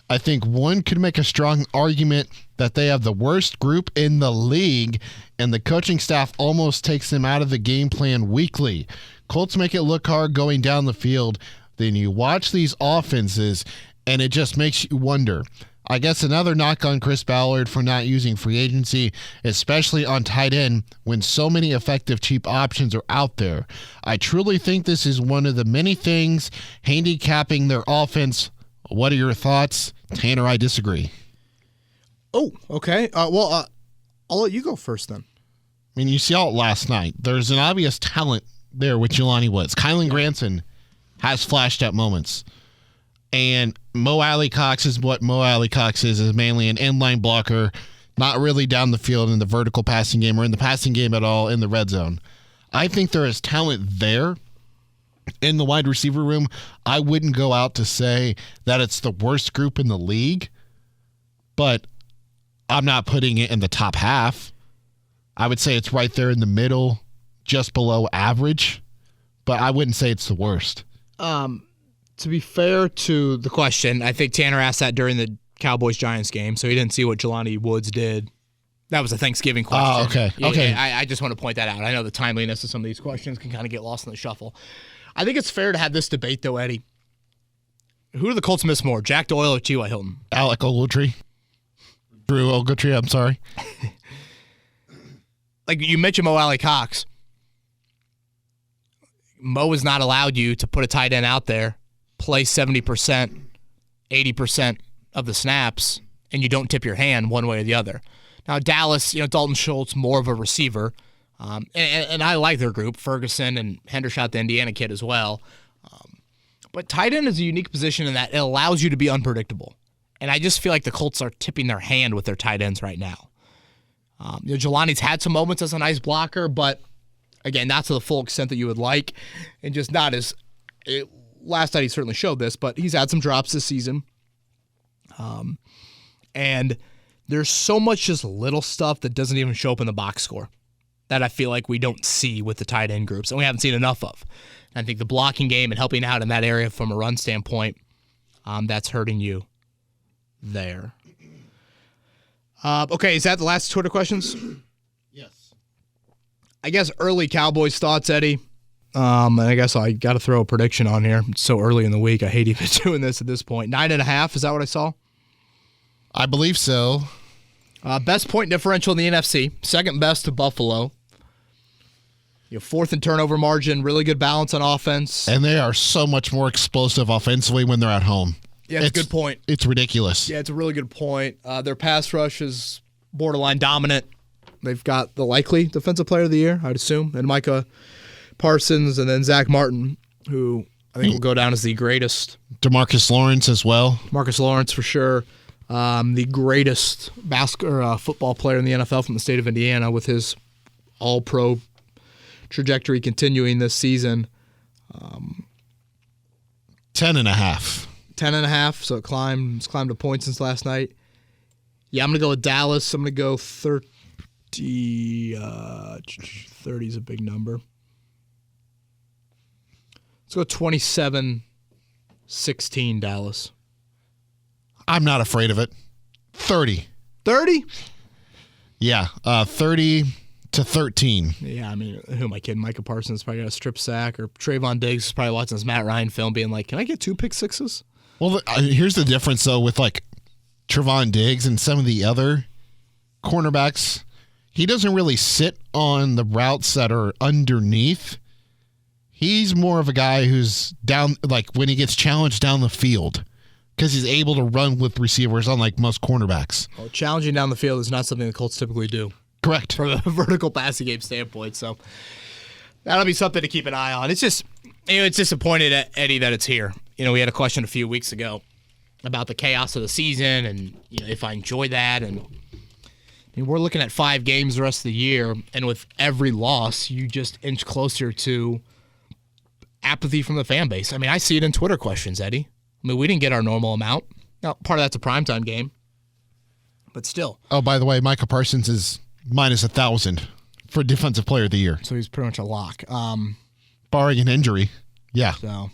I think one could make a strong argument that they have the worst group in the league, and the coaching staff almost takes them out of the game plan weekly. Colts make it look hard going down the field. Then you watch these offenses, and it just makes you wonder. I guess another knock on Chris Ballard for not using free agency, especially on tight end, when so many effective cheap options are out there. I truly think this is one of the many things handicapping their offense. What are your thoughts? Tanner, I disagree. Oh, okay. I'll let you go first then. I mean, you saw it last night. There's an obvious talent there with Jelani Woods. Kylan Granson has flashed at moments. And Mo Alley-Cox is what Mo Alley-Cox is mainly an inline blocker, not really down the field in the vertical passing game or in the passing game at all in the red zone. I think there is talent there in the wide receiver room. I wouldn't go out to say that it's the worst group in the league, but I'm not putting it in the top half. I would say it's right there in the middle, just below average, but I wouldn't say it's the worst. To be fair to the question, I think Tanner asked that during the Cowboys-Giants game, so he didn't see what Jelani Woods did. That was a Thanksgiving question. Oh, okay. Okay. I just want to point that out. I know the timeliness of some of these questions can kind of get lost in the shuffle. I think it's fair to have this debate, though, Eddie. Who do the Colts miss more, Jack Doyle or T.Y. Hilton? Alec Ogletree. Drew Ogletree, I'm sorry. Like you mentioned Mo Alley-Cox. Mo has not allowed you to put a tight end out there, play 70%, 80% of the snaps and you don't tip your hand one way or the other. Now, Dallas, Dalton Schultz, more of a receiver. And I like their group, Ferguson and Hendershot, the Indiana kid as well. But tight end is a unique position in that it allows you to be unpredictable. And I just feel like the Colts are tipping their hand with their tight ends right now. Jelani's had some moments as a nice blocker, but again, not to the full extent that you would like, and just not as. Last night he certainly showed this, but he's had some drops this season. And there's so much just little stuff that doesn't even show up in the box score that I feel like we don't see with the tight end groups, and we haven't seen enough of. And I think the blocking game and helping out in that area from a run standpoint, that's hurting you there. Okay, is that the last Twitter questions? Yes. I guess early Cowboys thoughts, Eddie. And I guess I got to throw a prediction on here. It's so early in the week. I hate even doing this at this point. 9.5, is that what I saw? I believe so. Best point differential in the NFC. Second best to Buffalo. Fourth in turnover margin. Really good balance on offense. And they are so much more explosive offensively when they're at home. Yeah, it's a good point. It's ridiculous. Yeah, it's a really good point. Their pass rush is borderline dominant. They've got the likely defensive player of the year, I'd assume, and Micah Parsons, and then Zach Martin, who I think will go down as the greatest. DeMarcus Lawrence as well. Marcus Lawrence for sure. The greatest football player in the NFL from the state of Indiana with his all-pro trajectory continuing this season. 10.5. 10.5, so it's climbed a point since last night. Yeah, I'm going to go with Dallas. I'm going to go 30. 30 is a big number. Let's go 27-16 Dallas. I'm not afraid of it. 30. 30? Yeah, 30-13. Yeah, I mean, who am I kidding? Micah Parsons probably got a strip sack, or Trayvon Diggs is probably watching this Matt Ryan film being like, can I get 2 pick sixes? Well, here's the difference, though, with like Trayvon Diggs and some of the other cornerbacks. He doesn't really sit on the routes that are underneath. He's more of a guy who's down, like when he gets challenged down the field, because he's able to run with receivers, unlike most cornerbacks. Well, challenging down the field is not something the Colts typically do. Correct. From a vertical passing game standpoint. So that'll be something to keep an eye on. It's just, it's disappointed, Eddie, that it's here. We had a question a few weeks ago about the chaos of the season and if I enjoy that. And we're looking at 5 games the rest of the year, and with every loss, you just inch closer to apathy from the fan base. I mean, I see it in Twitter questions, Eddie. I mean, we didn't get our normal amount. Now, part of that's a primetime game, but still. Oh, by the way, Micah Parsons is minus 1,000 for Defensive Player of the Year. So he's pretty much a lock. Barring an injury. Yeah. So,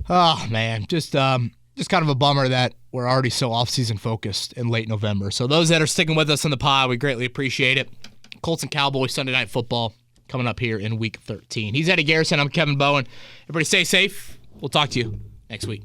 oh, man, just kind of a bummer that we're already so off-season focused in late November. So those that are sticking with us in the pod, we greatly appreciate it. Colts and Cowboys Sunday Night Football coming up here in Week 13. He's Eddie Garrison. I'm Kevin Bowen. Everybody stay safe. We'll talk to you next week.